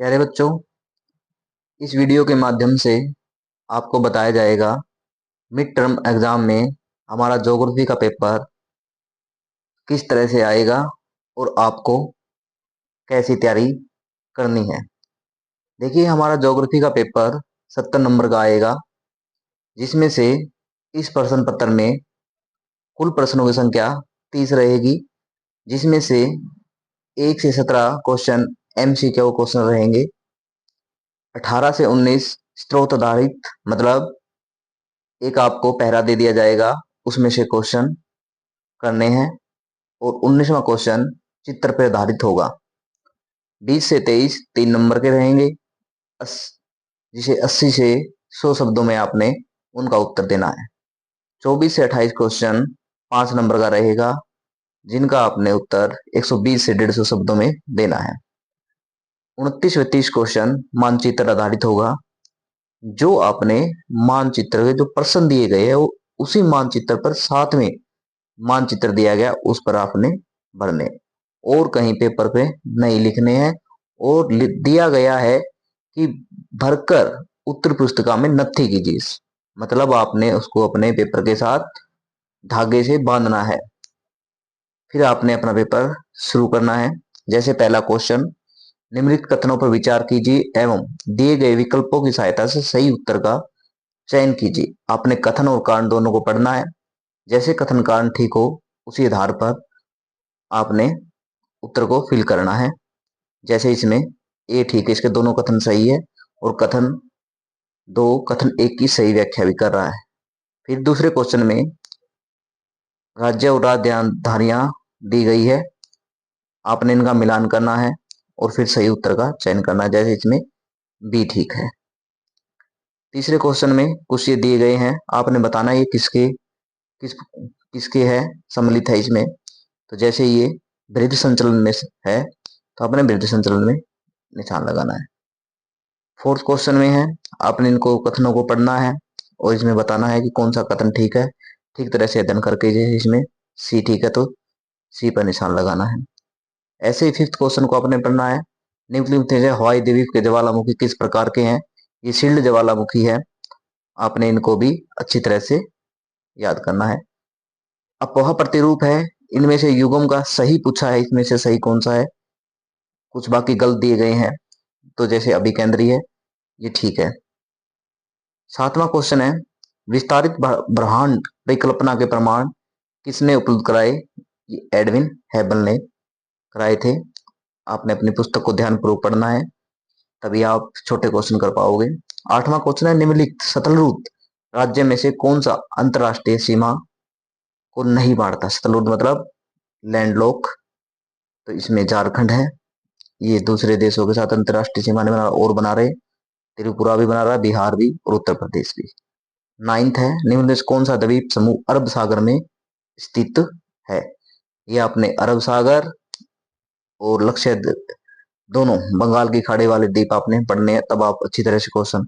प्यारे बच्चों, इस वीडियो के माध्यम से आपको बताया जाएगा मिड टर्म एग्जाम में हमारा ज्योग्राफी का पेपर किस तरह से आएगा और आपको कैसी तैयारी करनी है। देखिए, हमारा ज्योग्राफी का पेपर 70 नंबर का आएगा, जिसमें से इस प्रश्न पत्र में कुल प्रश्नों की संख्या 30 रहेगी, जिसमें से 1 से 17 क्वेश्चन MCQ क्वेश्चन रहेंगे। 18 से 19 स्रोत आधारित, मतलब एक आपको पहरा दे दिया जाएगा, उसमें से क्वेश्चन करने हैं, और 19वां क्वेश्चन चित्र पर आधारित होगा। 20 से 23 3 नंबर के रहेंगे, जिसे 80 से 100 शब्दों में आपने उनका उत्तर देना है। 24 से 28 क्वेश्चन 5 नंबर का रहेगा, जिनका आपने उत्तर 120 से 150 शब्दों में देना है। 29 व 30 क्वेश्चन मानचित्र आधारित होगा। जो आपने मानचित्र के जो प्रश्न दिए गए हैं, वो उसी मानचित्र पर साथ में मानचित्र दिया गया उस पर आपने भरने, और कहीं पेपर पे नहीं लिखने हैं। और दिया गया है कि भरकर उत्तर पुस्तिका में नत्थी कीजिए, मतलब आपने उसको अपने पेपर के साथ धागे से बांधना है। फिर आपने अपना पेपर शुरू करना है। जैसे पहला क्वेश्चन, निम्नलिखित कथनों पर विचार कीजिए एवं दिए गए विकल्पों की सहायता से सही उत्तर का चयन कीजिए। आपने कथन और कारण दोनों को पढ़ना है। जैसे कथन कारण ठीक हो, उसी आधार पर आपने उत्तर को फिल करना है। जैसे इसमें ए ठीक है, इसके दोनों कथन सही है, और कथन एक की सही व्याख्या भी कर रहा है। फिर दूसरे क्वेश्चन में राज्य और राजधानियां दी गई है, आपने इनका मिलान करना है और फिर सही उत्तर का चयन करना है। जैसे इसमें बी ठीक है। तीसरे क्वेश्चन में कुछ ये दिए गए हैं, आपने बताना ये किसके है, सम्मिलित है इसमें। तो जैसे ये वृद्धि संचलन में है, तो आपने वृद्धि संचलन में निशान लगाना है। फोर्थ क्वेश्चन में है, आपने इनको कथनों को पढ़ना है और इसमें बताना है कि कौन सा कथन ठीक है। ठीक तरह से अध्ययन करके जैसे इसमें सी ठीक है, तो सी पर निशान लगाना है। ऐसे ही फिफ्थ क्वेश्चन को आपने पढ़ना है। निम्नलिखित हवाई द्वीप के ज्वालामुखी किस प्रकार के हैं। ये शील्ड ज्वालामुखी है, आपने इनको भी अच्छी तरह से याद करना है। अपोह प्रतिरूप है, इनमें से युग्म का सही पूछा है, इसमें से सही कौन सा है, कुछ बाकी गलत दिए गए हैं। तो जैसे अभिकेंद्री है, ये ठीक है। 7वां क्वेश्चन है, विस्तारित ब्रह्मांड परिकल्पना के प्रमाण किसने उपलब्ध कराए। ये एडविन हेबल ने कराए थे। आपने अपनी पुस्तक को ध्यानपूर्वक पढ़ना है, तभी आप छोटे क्वेश्चन कर पाओगे। 8वां क्वेश्चन है, निम्नलिखित सतलुज राज्य में से कौन सा अंतरराष्ट्रीय सीमा को नहीं बांटता। सतलुज मतलब लैंडलॉक, तो इसमें झारखंड है। ये दूसरे देशों के साथ अंतरराष्ट्रीय सीमा नहीं बना और बना रहे, त्रिपुरा भी बना रहा है, बिहार भी और उत्तर प्रदेश भी। 9th है, निम्न में कौन सा द्वीप समूह अरब सागर में स्थित है। ये आपने अरब सागर और लक्षद्वीप दोनों बंगाल की खाड़ी वाले द्वीप आपने पढ़ने हैं, तब आप अच्छी तरह से क्वेश्चन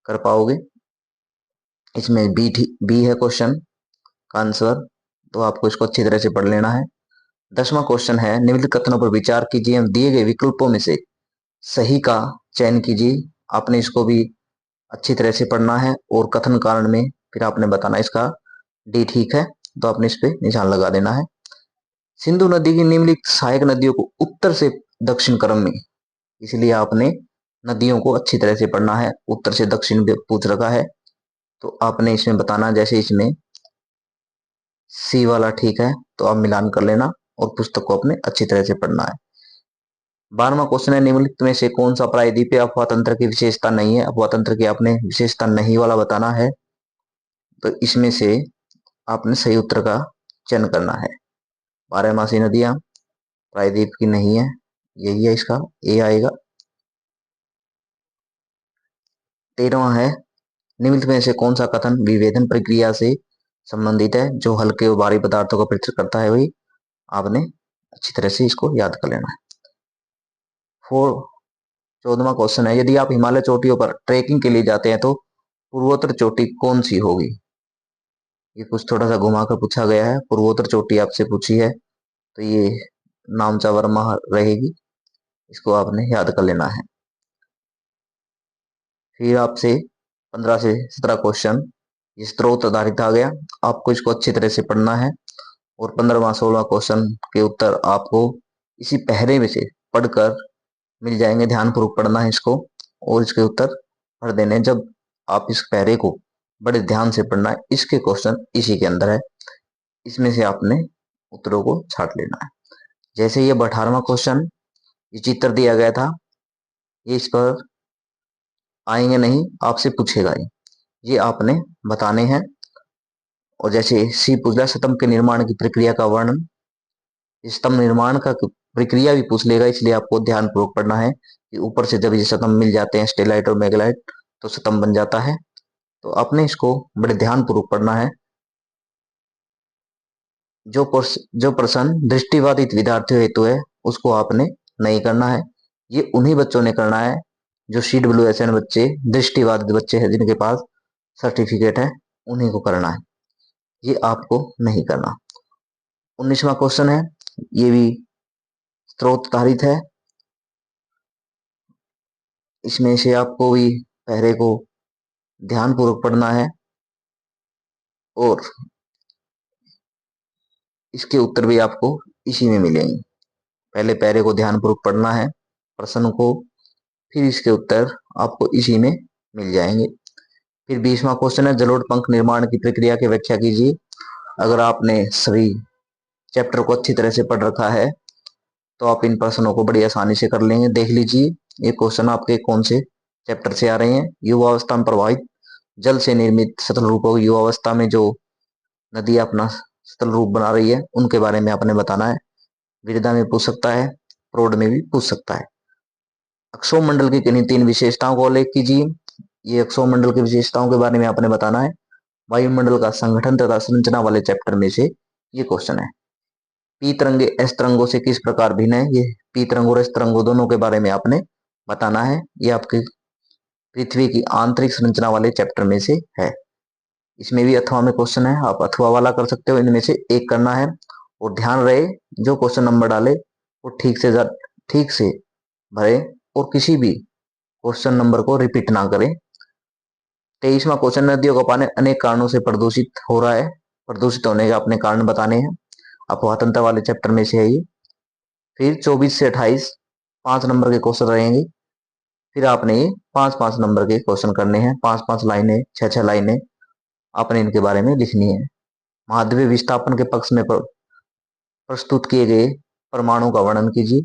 कर पाओगे। इसमें बी है क्वेश्चन का आंसर, तो आपको इसको अच्छी तरह से पढ़ लेना है। 10वां क्वेश्चन है, निम्नलिखित कथनों पर विचार कीजिए एवं दिए गए विकल्पों में से सही का चयन कीजिए। आपने इसको भी अच्छी तरह से पढ़ना है, और कथन कारण में फिर आपने बताना इसका डी ठीक है, तो आपने इस पे निशान लगा देना है। सिंधु नदी की निम्नलिखित सहायक नदियों को उत्तर से दक्षिण क्रम में, इसलिए आपने नदियों को अच्छी तरह से पढ़ना है। उत्तर से दक्षिण पूछ रखा है, तो आपने इसमें बताना, जैसे इसमें सी वाला ठीक है, तो आप मिलान कर लेना और पुस्तक को अपने अच्छी तरह से पढ़ना है। 12वां क्वेश्चन है, निम्नलिखित में से कौन सा प्रायद्वीपीय अफवाह तंत्र की विशेषता नहीं है। अफवाह तंत्र की आपने विशेषता नहीं वाला बताना है, तो इसमें से आपने सही उत्तर का चयन करना है। 12मासी नदियां प्रायद्वीप की नहीं है, यही है इसका ए आएगा। 13वां है, निम्नलिखित में से कौन सा कथन विभेदन प्रक्रिया से संबंधित है। जो हल्के और भारी पदार्थों का पृथक करता है, वही आपने अच्छी तरह से इसको याद कर लेना है। 14वां क्वेश्चन है, यदि आप हिमालय चोटियों पर ट्रेकिंग के लिए जाते हैं तो पूर्वोत्तर चोटी कौन सी होगी। ये कुछ थोड़ा सा घुमाकर पूछा गया है, पूर्वोत्तर चोटी आपसे पूछी है, तो ये नामचा वर्मा रहेगी, इसको आपने याद कर लेना है। फिर आपसे 15 से 17 क्वेश्चन ये स्रोत आधारित आ गया। आपको इसको अच्छी तरह से पढ़ना है और 15वां-16वां क्वेश्चन के उत्तर आपको इसी पहरे में से पढ़कर मिल जाएंगे। ध्यानपूर्वक पढ़ना है इसको और इसके उत्तर पढ़ देने। जब आप इस पहरे को बड़े ध्यान से पढ़ना है, इसके क्वेश्चन इसी के अंदर है, इसमें से आपने उत्तरों को छांट लेना है। जैसे ये 18वां क्वेश्चन, ये चित्र दिया गया था, ये इस पर आएंगे नहीं, आपसे पूछेगा ये आपने बताने हैं। और जैसे सी पूछ स्तंभ के निर्माण की प्रक्रिया का वर्णन, स्तंभ निर्माण का प्रक्रिया भी पूछ लेगा, इसलिए आपको ध्यानपूर्वक पढ़ना है कि ऊपर से जब ये स्तंभ मिल जाते हैं स्टेलाइट और मेगालाइट तो स्तंभ बन जाता है। तो आपने इसको बड़े ध्यानपूर्वक पढ़ना है। जो प्रश्न दृष्टिबाधित विद्यार्थियों हेतु है उसको आपने नहीं करना है। ये उन्हीं बच्चों ने करना है जो CWSN बच्चे, दृष्टिबाधित बच्चे हैं जिनके पास सर्टिफिकेट है, उन्हीं को करना है, ये आपको नहीं करना। 19वां क्वेश्चन है, ये भी स्रोत आधारित है। इसमें से आपको भी पहरे को ध्यानपूर्वक पढ़ना है और इसके उत्तर भी आपको इसी में मिलेंगे। पहले पहरे को ध्यानपूर्वक पढ़ना है, प्रश्न को, फिर इसके उत्तर आपको इसी में मिल जाएंगे। फिर 20वां क्वेश्चन है, जलोढ़ पंख निर्माण की प्रक्रिया की व्याख्या कीजिए। अगर आपने सभी चैप्टर को अच्छी तरह से पढ़ रखा है तो आप इन प्रश्नों को बड़ी आसानी से कर लेंगे। देख लीजिए ये क्वेश्चन आपके कौन से चैप्टर से आ रहे हैं। युवावस्था में प्रवाहित जल से निर्मित सतल रूपों, युवावस्था में जो नदी अपना सतल रूप बना रही है उनके बारे में आपने बताना है। विरधा में पूछ सकता है, प्रौढ़ में भी पूछ सकता है। अक्षोमंडल की किन्हीं 3 विशेषताओं को उल्लेख कीजिए। ये अक्षोमंडल की विशेषताओं के बारे में आपने बताना है। वायुमंडल का संगठन तथा संरचना वाले चैप्टर में से ये क्वेश्चन है। पी तरंगे एस तरंगों से किस प्रकार भिन्न है, ये पी तरंग और एस तरंगों दोनों के बारे में आपने बताना है। ये आपके पृथ्वी की आंतरिक संरचना वाले चैप्टर में से है। इसमें भी अथवा में क्वेश्चन है, आप अथवा वाला कर सकते हो, इनमें से एक करना है। और ध्यान रहे जो क्वेश्चन नंबर डाले वो ठीक से भरे और किसी भी क्वेश्चन नंबर को रिपीट ना करें। 23वां क्वेश्चन, नदियों का पानी अनेक कारणों से प्रदूषित हो रहा है, प्रदूषित होने के अपने कारण बताने हैं। अफवाह तंत्र वाले चैप्टर में से है ये। फिर 24 से 28 5 नंबर के क्वेश्चन रहेंगे। फिर आपने ये 5-5 नंबर के क्वेश्चन करने हैं, 5-5 लाइनें, 6-6 लाइनें आपने इनके बारे में लिखनी है। महाद्वीप विस्थापन के पक्ष में प्रस्तुत किए गए परमाणु का वर्णन कीजिए।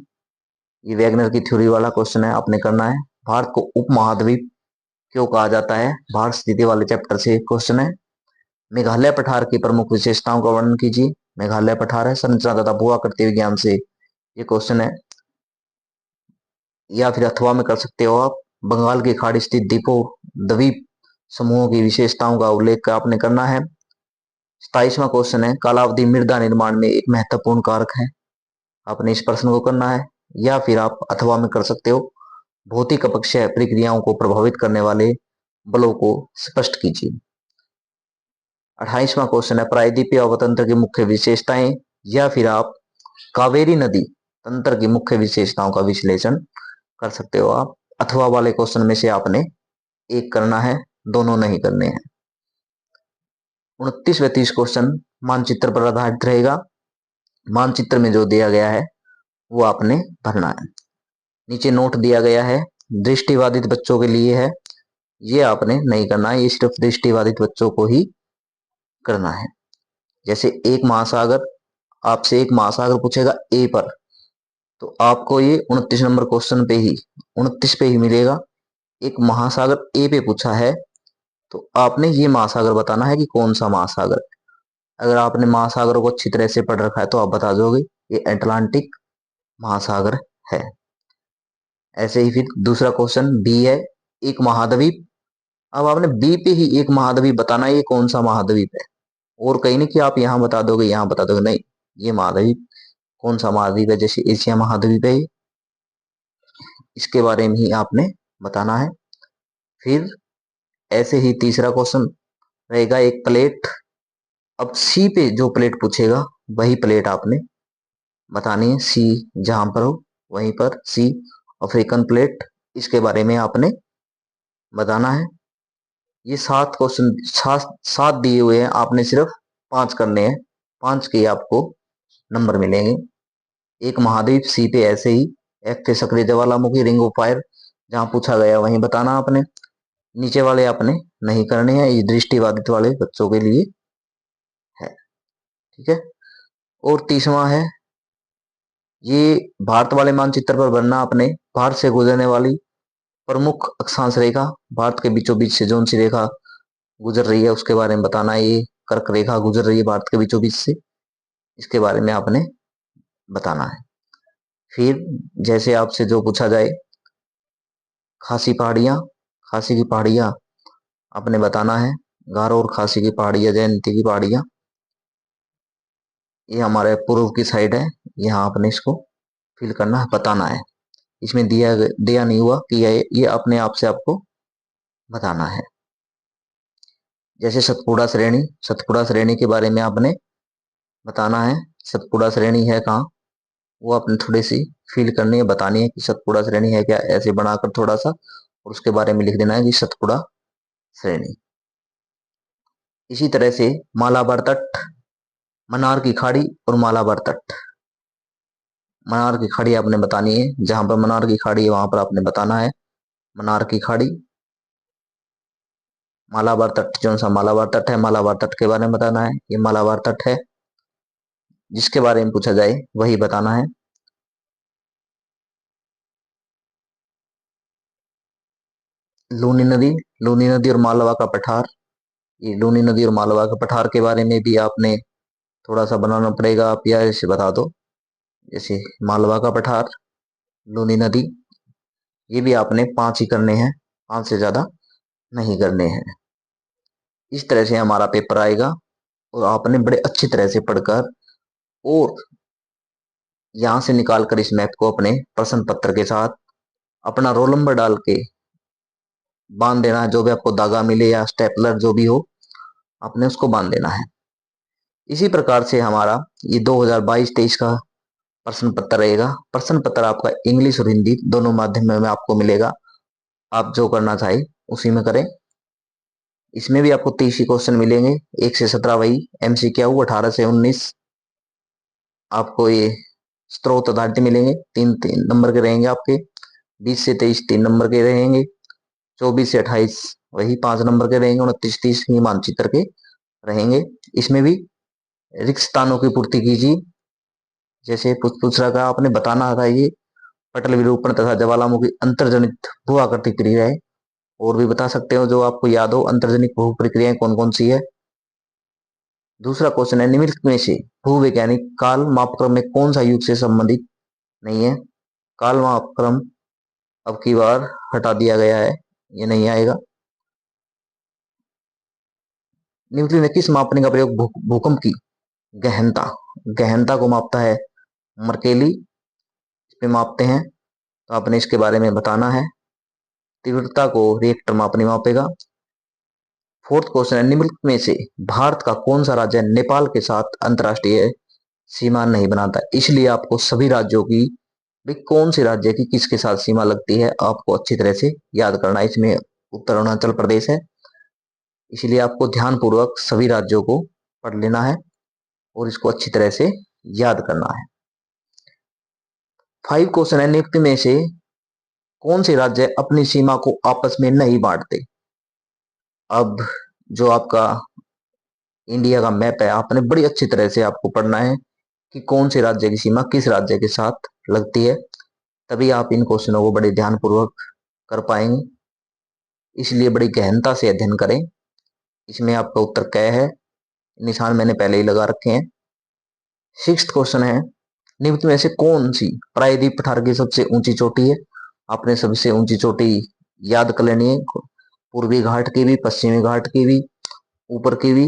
ये वैगनर की थ्योरी वाला क्वेश्चन है, आपने करना है। भारत को उपमहाद्वीप क्यों कहा जाता है, भारत स्थिति वाले चैप्टर से क्वेश्चन है। मेघालय पठार की प्रमुख विशेषताओं का वर्णन कीजिए। मेघालय पठार है, संरचना तथा भूआकृति विज्ञान से ये क्वेश्चन है। या फिर अथवा में कर सकते हो आप, बंगाल की खाड़ी स्थित द्वीप समूहों की विशेषताओं का उल्लेख आपने करना है। 27वां क्वेश्चन है, कालावधि मृदा निर्माण में एक महत्वपूर्ण कारक है, आपने इस प्रश्न को करना है। या फिर आप अथवा में कर सकते हो, भौतिक अपक्षय प्रक्रियाओं को प्रभावित करने वाले बलों को स्पष्ट कीजिए। 28वां क्वेश्चन है, प्रायद्वीपीय अवतंत्र की मुख्य विशेषताएं। या फिर आप कावेरी नदी तंत्र की मुख्य विशेषताओं का विश्लेषण कर सकते हो। आप अथवा वाले क्वेश्चन में से आपने एक करना है, दोनों नहीं करने हैं। 29 व 30 क्वेश्चन मानचित्र पर आधारित रहेगा। मानचित्र में जो दिया गया है वो आपने भरना है। नीचे नोट दिया गया है, दृष्टिबाधित बच्चों के लिए है, ये आपने नहीं करना है, ये सिर्फ दृष्टिबाधित बच्चों को ही करना है। जैसे एक महासागर, आपसे एक महासागर पूछेगा ए पर, तो आपको ये 29 नंबर क्वेश्चन पे ही 29 पे ही मिलेगा। एक महासागर ए पे पूछा है तो आपने ये महासागर बताना है कि कौन सा महासागर। अगर आपने महासागरों को अच्छी तरह से पढ़ रखा है तो आप बता दोगे ये अटलांटिक महासागर है। ऐसे ही फिर दूसरा क्वेश्चन बी है, एक महाद्वीप। अब आपने बी पे ही एक महाद्वीप बताना है, ये कौन सा महाद्वीप है, और कहीं नहीं कि आप यहाँ बता दोगे यहाँ बता दोगे, नहीं, ये महाद्वीप कौन सा महाद्वीप है। जैसे एशिया महाद्वीप है, इसके बारे में ही आपने बताना है। फिर ऐसे ही तीसरा क्वेश्चन रहेगा, एक प्लेट। अब सी पे जो प्लेट पूछेगा वही प्लेट आपने बतानी है। सी जहां पर हो वहीं पर सी, अफ्रीकन प्लेट, इसके बारे में आपने बताना है। ये 7 क्वेश्चन 7 दिए हुए हैं, आपने सिर्फ 5 करने हैं। 5 के आपको नंबर मिलेंगे। एक महाद्वीप सी पे ऐसे ही एक थे सक्रिय ज्वालामुखी रिंग ऑफ फायर, जहां पूछा गया वहीं बताना आपने। नीचे वाले आपने नहीं करने हैं, ये दृष्टिबाधित वाले बच्चों के लिए है। ठीक है। और तीसवां है, ये भारत वाले मानचित्र पर बनना आपने। भारत से गुजरने वाली प्रमुख अक्षांश रेखा, भारत के बीचों बीच से जौन सी रेखा गुजर रही है उसके बारे में बताना है। ये कर्क रेखा गुजर रही है भारत के बीचों बीच से, इसके बारे में आपने बताना है। फिर जैसे आपसे जो पूछा जाए, खासी पहाड़ियां, खासी की पहाड़ियां आपने बताना है। गारो और खासी की पहाड़ियां, जयंती की पहाड़ियां, ये हमारे पूर्व की साइड है। यहाँ आपने इसको फिल करना है, बताना है। इसमें दिया नहीं हुआ कि ये अपने आप से आपको बताना है। जैसे सतपुड़ा श्रेणी, सतपुड़ा श्रेणी के बारे में आपने बताना है। सतपुड़ा श्रेणी है कहाँ, वो आपने थोड़ी सी फील करनी है, बतानी है कि सतपुड़ा श्रेणी है क्या, ऐसे बनाकर थोड़ा सा, और उसके बारे में लिख देना है कि सतपुड़ा श्रेणी। इसी तरह से मालाबार तट, मन्नार की खाड़ी और मालाबार तट। मन्नार की खाड़ी आपने बतानी है, जहां पर मन्नार की खाड़ी है वहां पर आपने बताना है मन्नार की खाड़ी। मालाबार तट, जो सा मालाबार तट है, मालाबार तट के बारे में बताना है। ये मालाबार तट है, जिसके बारे में पूछा जाए वही बताना है। लूनी नदी, लूनी नदी और मालवा का पठार, ये लूनी नदी और मालवा के पठार के बारे में भी आपने थोड़ा सा बनाना पड़ेगा। आप या ऐसे बता दो, जैसे मालवा का पठार, लूनी नदी, ये भी आपने 5 ही करने हैं, 5 से ज्यादा नहीं करने हैं। इस तरह से हमारा पेपर आएगा, और आपने बड़े अच्छी तरह से पढ़कर और यहां से निकाल कर इस मैप को अपने प्रश्न पत्र के साथ अपना रोल नंबर डाल के बांध देना है। जो भी आपको धागा मिले या स्टेपलर जो भी हो, आपने उसको बांध देना है। इसी प्रकार से हमारा ये 2022-23 का प्रश्न पत्र रहेगा। प्रश्न पत्र आपका इंग्लिश और हिंदी दोनों माध्यम में आपको मिलेगा। आप जो करना चाहे उसी में करें। इसमें भी आपको 30 ही क्वेश्चन मिलेंगे, 1 से 17 वही MCQ, 18 से 19 आपको ये स्रोत आधारित मिलेंगे। 3-3 नंबर के रहेंगे आपके। 20 से 23 3 नंबर के रहेंगे। 24 से 28 वही 5 नंबर के रहेंगे। 29-30 ही मानचित्र के रहेंगे। इसमें भी रिक्त स्थानों की पूर्ति कीजिए। जैसे पूछ रहा था, आपने बताना था ये पटल विरूपण तथा ज्वालामुखी अंतर्जनित भू आकृति क्रिया है। और भी बता सकते हो जो आपको याद हो, अंतर्जनित भू प्रक्रियाएं कौन कौन सी है। दूसरा क्वेश्चन है, निम्नलिखित में से भूवैज्ञानिक काल मापक्रम में कौन सा युग से संबंधित नहीं है। काल मापक्रम अब की बार हटा दिया गया है, ये नहीं आएगा। निम्नलिखित में किस मापने का प्रयोग भूकंप की गहनता, गहनता को मापता है। मर्केली इस पे मापते हैं, तो आपने इसके बारे में बताना है। तीव्रता को रिएक्टर मापने मापेगा। फोर्थ क्वेश्चन है, निम्नलिखित में से भारत का कौन सा राज्य नेपाल के साथ अंतरराष्ट्रीय सीमा नहीं बनाता। इसलिए आपको सभी राज्यों की भी कौन से राज्य की किसके साथ सीमा लगती है आपको अच्छी तरह से याद करना है। इसमें उत्तर अरुणाचल प्रदेश है, इसलिए आपको ध्यान पूर्वक सभी राज्यों को पढ़ लेना है और इसको अच्छी तरह से याद करना है। 5 क्वेश्चन है, निम्नलिखित में से कौन से राज्य अपनी सीमा को आपस में नहीं बांटते। अब जो आपका इंडिया का मैप है, आपने बड़ी अच्छी तरह से आपको पढ़ना है कि कौन से राज्य की सीमा किस राज्य के साथ लगती है, तभी आप इन क्वेश्चनों को बड़े ध्यानपूर्वक कर पाएंगे। इसलिए बड़ी गहनता से अध्ययन करें। इसमें आपका उत्तर क्या है, निशान मैंने पहले ही लगा रखे हैं। 6th क्वेश्चन है, निम्नलिखित में से कौन सी प्रायद्वीप पठार की सबसे ऊंची चोटी है। आपने सबसे ऊंची चोटी याद कर लेनी है, पूर्वी घाट की भी, पश्चिमी घाट की भी, ऊपर की भी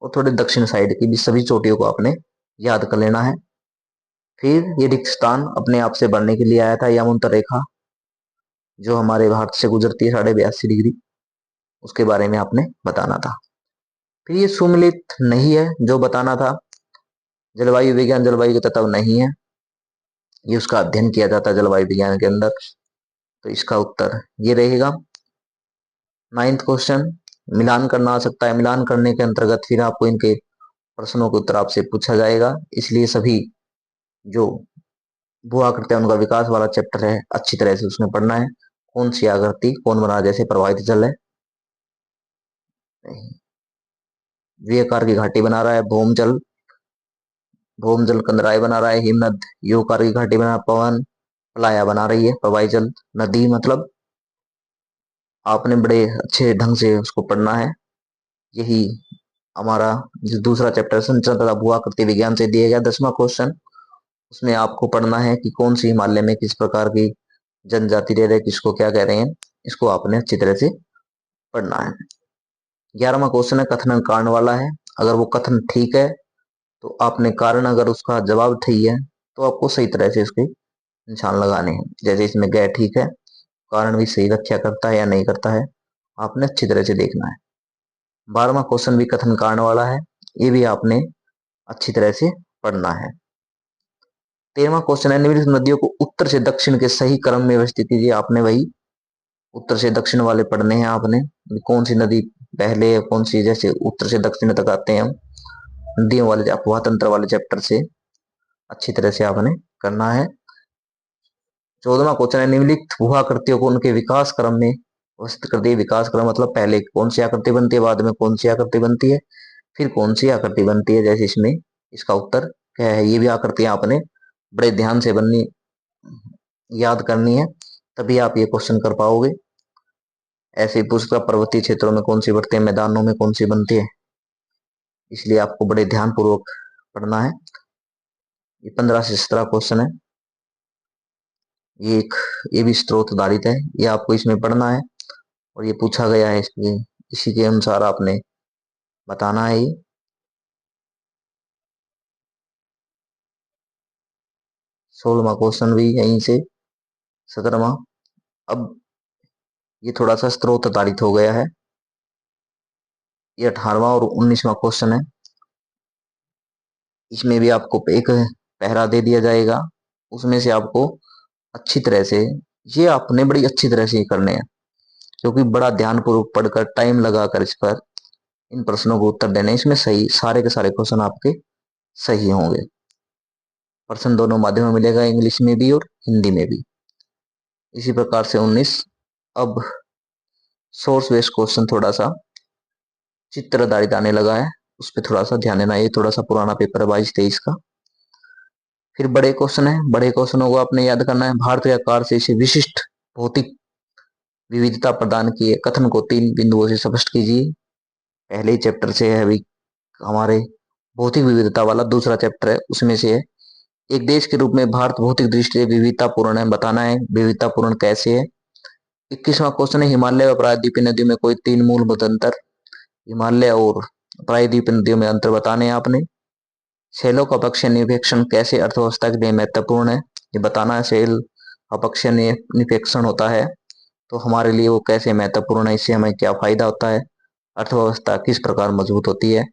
और थोड़े दक्षिण साइड की भी, सभी चोटियों को आपने याद कर लेना है। फिर ये रिक्त स्थान अपने आप से बढ़ने के लिए आया था, यमुना रेखा जो हमारे भारत से गुजरती है 82.5 डिग्री, उसके बारे में आपने बताना था। फिर ये सुमिलित नहीं है जो बताना था, जलवायु विज्ञान जलवायु के तत्व नहीं है, ये उसका अध्ययन किया जाता है जलवायु विज्ञान के अंदर, तो इसका उत्तर ये रहेगा। 9th क्वेश्चन, मिलान करना आ सकता है। मिलान करने के अंतर्गत फिर आपको इनके प्रश्नों के उत्तर आपसे पूछा जाएगा, इसलिए सभी जो भू आकृति उनका विकास वाला चैप्टर है अच्छी तरह से उसमें पढ़ना है। कौन सी आकृति कौन बना, जैसे प्रवाहित जल है, वी आकार की घाटी बना रहा है, भौम जल कंदराय बना रहा है, हिमनद यू आकार की घाटी बना, पवन पलाया बना रही है, प्रवाही जल नदी। मतलब आपने बड़े अच्छे ढंग से उसको पढ़ना है। यही हमारा जो दूसरा चैप्टर संरचना तथा भू आकृति विज्ञान से दिया गया 10वां क्वेश्चन, उसमें आपको पढ़ना है कि कौन सी हिमालय में किस प्रकार की जनजाति रह रहे, किसको क्या कह रहे हैं, इसको आपने अच्छी तरह से पढ़ना है। 11वां क्वेश्चन है कथन कारण वाला है। अगर वो कथन ठीक है तो आपने कारण, अगर उसका जवाब ठीक है तो आपको सही तरह से इसके निशान लगाने हैं। जैसे इसमें गए ठीक है, कारण भी सही व्याख्या करता है या नहीं करता है, आपने अच्छी तरह से देखना है। 12वां क्वेश्चन भी कथन कारण वाला है, ये भी आपने अच्छी तरह से पढ़ना है। 13वां क्वेश्चन है निम्नलिखित नदियों को उत्तर से दक्षिण के सही क्रम में व्यवस्थित कीजिए। आपने वही उत्तर से दक्षिण वाले पढ़ने हैं। आपने कौन सी नदी पहले है, कौन सी, जैसे उत्तर से दक्षिण तक आते हैं हम नदियों वाले अपवाह तंत्र वाले चैप्टर से अच्छी तरह से आपने करना है। 14वां क्वेश्चन है निम्नलिखित भू आकृतियों को उनके विकास क्रम में व्यवस्थित कर दिए। विकास क्रम मतलब पहले कौन सी आकृति बनती है, बाद में कौन सी आकृति बनती है, फिर कौन सी आकृति बनती है। जैसे इसमें इसका उत्तर क्या है, ये भी आकृतियां आपने बड़े ध्यान से बननी, याद करनी है, तभी आप ये क्वेश्चन कर पाओगे। ऐसे ही पूछता पर्वतीय क्षेत्रों में कौन सी बढ़ती है, मैदानों में कौन सी बनती है, इसलिए आपको बड़े ध्यान पूर्वक पढ़ना है। ये 15 से 17 क्वेश्चन है। ये भी स्रोत आधारित है, ये आपको इसमें पढ़ना है और ये पूछा गया है, इसलिए इसी के अनुसार आपने बताना है। ये 16वां क्वेश्चन भी यहीं से, 17वां। अब ये थोड़ा सा स्रोत आधारित हो गया है। ये 18वां और 19वां क्वेश्चन है। इसमें भी आपको एक पहरा दे दिया जाएगा, उसमें से आपको अच्छी तरह से, ये आपने बड़ी अच्छी तरह से करने हैं, क्योंकि बड़ा ध्यानपूर्वक पढ़कर टाइम लगाकर इस पर इन प्रश्नों को उत्तर देने। इसमें सही सारे के सारे क्वेश्चन आपके सही होंगे। प्रश्न दोनों माध्यम में मिलेगा, इंग्लिश में भी और हिंदी में भी। इसी प्रकार से 19। अब सोर्स बेस्ड क्वेश्चन थोड़ा सा चित्र आधारित आने लगा है, उस पर थोड़ा सा ध्यान देना। ये थोड़ा सा पुराना पेपर है 22-23 का। फिर बड़े क्वेश्चन है, बड़े क्वेश्चनों को आपने याद करना है। भारत के आकार से इसे विशिष्ट भौतिक विविधता प्रदान की है, कथन को 3 बिंदुओं से स्पष्ट कीजिए। पहले ही चैप्टर से है अभी हमारे भौतिक विविधता वाला, दूसरा चैप्टर है उसमें से है। एक देश के रूप में भारत भौतिक दृष्टि से विविधतापूर्ण है, बताना है विविधतापूर्ण कैसे है। 21वां क्वेश्चन है हिमालय और प्रायद्वीपीय नदियों में कोई 3 मूलभूत अंतर। हिमालय और प्रायद्वीपीय नदियों में अंतर बताने हैं आपने। सेलों का अपक्षय निवेक्षण कैसे अर्थव्यवस्था के लिए महत्वपूर्ण है, ये बताना है। सेल अपक्षय निवेक्षण होता है तो हमारे लिए वो कैसे महत्वपूर्ण है, इससे हमें क्या फायदा होता है, अर्थव्यवस्था किस प्रकार मजबूत होती है।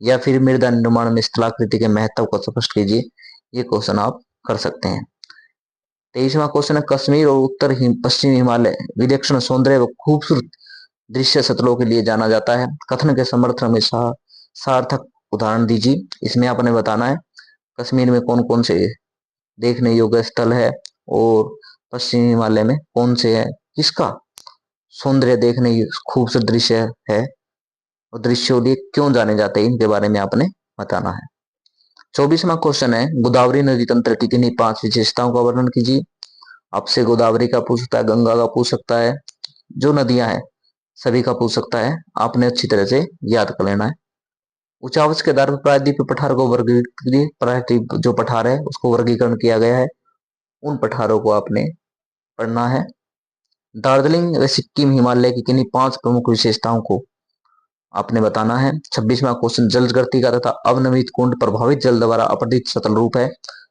या फिर मृदा निर्माण में स्थलाकृति के महत्व को स्पष्ट कीजिए, ये क्वेश्चन आप कर सकते हैं। 23वां क्वेश्चन है कश्मीर और उत्तर पश्चिमी हिमालय विलक्षण सौंदर्य व खूबसूरत दृश्य सतलों के लिए जाना जाता है, कथन के समर्थन में सार्थक उदाहरण दीजिए। इसमें आपने बताना है कश्मीर में कौन कौन से देखने योग्य स्थल है और पश्चिमी हिमालय में कौन से है, किसका सौंदर्य देखने खूबसूरत दृश्य है और दृश्यों लिए क्यों जाने जाते हैं, इनके बारे में आपने बताना है। 24वां क्वेश्चन है गोदावरी नदी तंत्र की किन्हीं 5 विशेषताओं का वर्णन कीजिए। आपसे गोदावरी का पूछ सकता है, गंगा का पूछ सकता है, जो नदियां हैं सभी का पूछ सकता है, आपने अच्छी तरह से याद कर लेना है। उचावच के आधार पर प्रायद्वीपीय पठार को वर्गीकृत, प्रायद्वीप जो पठार है उसको वर्गीकरण किया गया है, उन पठारों को आपने पढ़ना है। दार्जिलिंग व सिक्किम हिमालय की किन्हीं 5 प्रमुख विशेषताओं को आपने बताना है। 26वां क्वेश्चन जलगर्तिका तथा अवनमित कुंड प्रभावित जल द्वारा अपरदित सतल रूप है,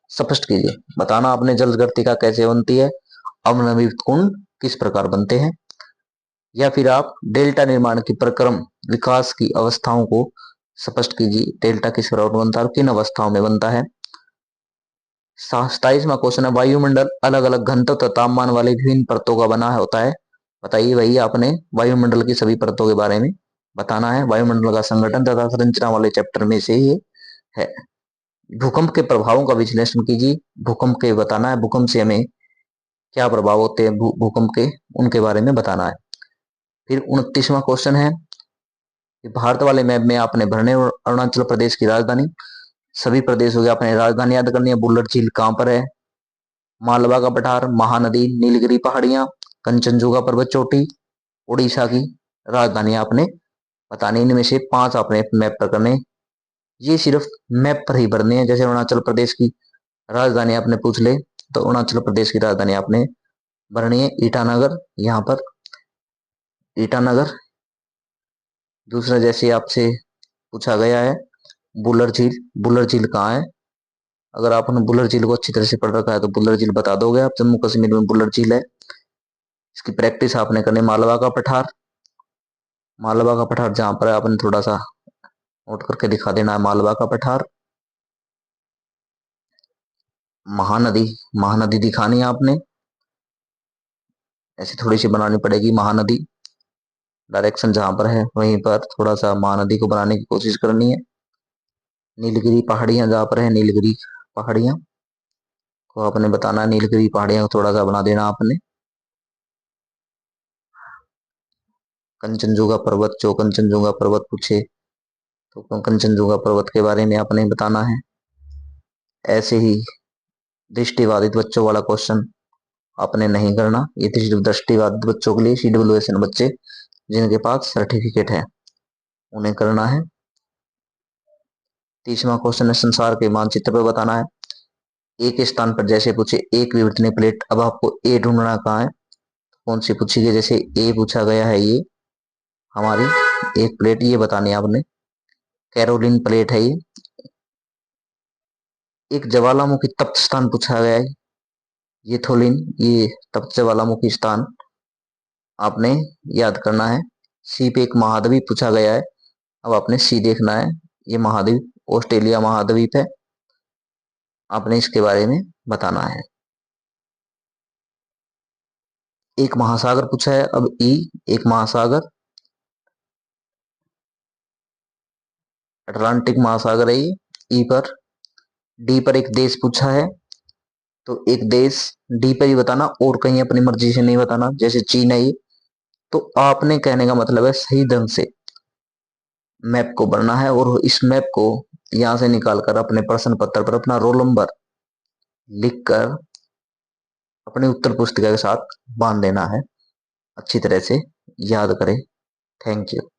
स्पष्ट कीजिए। बताना आपने जलगर्तिका कैसे बनती है, अवनमित कुंड किस प्रकार बनते हैं। या फिर आप डेल्टा निर्माण की प्रक्रम विकास की अवस्थाओं को स्पष्ट कीजिए, डेल्टा किस प्रकार बनता है और किन अवस्थाओं में बनता है। 27वां क्वेश्चन है वायुमंडल अलग अलग घनत्व तथा तापमान वाले विभिन्न परतों का बना होता है, बताइए भई, आपने वायुमंडल की सभी परतों के बारे में बताना है। वायुमंडल का संगठन तथा संरचना वाले चैप्टर में से ये है। भूकंप के प्रभावों का विश्लेषण कीजिए। भूकंप के बताना है, भूकंप से हमें क्या प्रभाव होते हैं भूकंप के, उनके बारे में बताना है। फिर 29वां क्वेश्चन है कि भारत वाले मैप में आपने भरने अरुणाचल प्रदेश की राजधानी, सभी प्रदेशों की आपने राजधानी याद करनी है। बुल्लर झील कहाँ पर है? मालवा का पठार, महानदी, नीलगिरी पहाड़ियां, कंचनजंगा पर्वत चोटी, उड़ीसा की राजधानी आपने बतानी। इनमें से 5 आपने मैप पर करने। ये सिर्फ मैप पर ही भरने हैं। जैसे अरुणाचल प्रदेश की राजधानी आपने पूछ ले तो अरुणाचल प्रदेश की राजधानी आपने भरनी है ईटानगर, यहाँ पर ईटानगर। दूसरा जैसे आपसे पूछा गया है बुल्लर झील, बुल्लर झील कहाँ है? अगर आपने बुल्लर झील को अच्छी तरह से पढ़ रखा है तो बुल्लर झील बता दोगे आप। जम्मू कश्मीर में बुल्लर झील है। इसकी प्रैक्टिस आपने करनी। मालवा का पठार, मालवा का पठार जहां पर है आपने थोड़ा सा नोट करके दिखा देना है। मालवा का पठार, महानदी, महानदी दिखानी है आपने, ऐसी थोड़ी सी बनानी पड़ेगी महानदी। डायरेक्शन जहां पर है वहीं पर थोड़ा सा महानदी को बनाने की कोशिश करनी है। नीलगिरी पहाड़ियां जहां पर है, नीलगिरी पहाड़ियां को आपने बताना है। नीलगिरी पहाड़ियां को थोड़ा सा बना देना आपने। कंचनजंगा पर्वत, जो कंचनजंगा पर्वत पूछे तो कंचनजंगा पर्वत के बारे में आपने बताना है। ऐसे ही दृष्टिबाधित बच्चों वाला क्वेश्चन आपने नहीं करना। ये सिर्फ दृष्टिबाधित बच्चों के लिए, CWSN बच्चे जिनके पास सर्टिफिकेट है उन्हें करना है। 30वां क्वेश्चन है संसार के मानचित्र पर बताना है। एक स्थान पर जैसे पूछे एक विवर्तनीय प्लेट, अब आपको ए ढूंढना कहाँ है, कौन सी पूछी गई। जैसे ए पूछा गया है, ये हमारी एक प्लेट, ये बतानी है आपने। कैरोलिन प्लेट है ये। एक ज्वालामुखी तप्त स्थान पूछा गया है, ये थोलिन, ये तप्त ज्वालामुखी स्थान आपने याद करना है। सी पे एक महाद्वीप पूछा गया है, अब आपने सी देखना है। ये महाद्वीप ऑस्ट्रेलिया महाद्वीप है, आपने इसके बारे में बताना है। एक महासागर पूछा है, अब ई, एक महासागर अटलांटिक महासागर है ये, ई पर। डी पर एक देश पूछा है, तो एक देश डी पर ही बताना और कहीं अपनी मर्जी से नहीं बताना। जैसे चीन है ये, तो आपने कहने का मतलब है सही ढंग से मैप को भरना है और इस मैप को यहां से निकालकर अपने प्रश्न पत्र पर अपना रोल नंबर लिखकर अपनी उत्तर पुस्तिका के साथ बांध देना है। अच्छी तरह से याद करें। Thank you.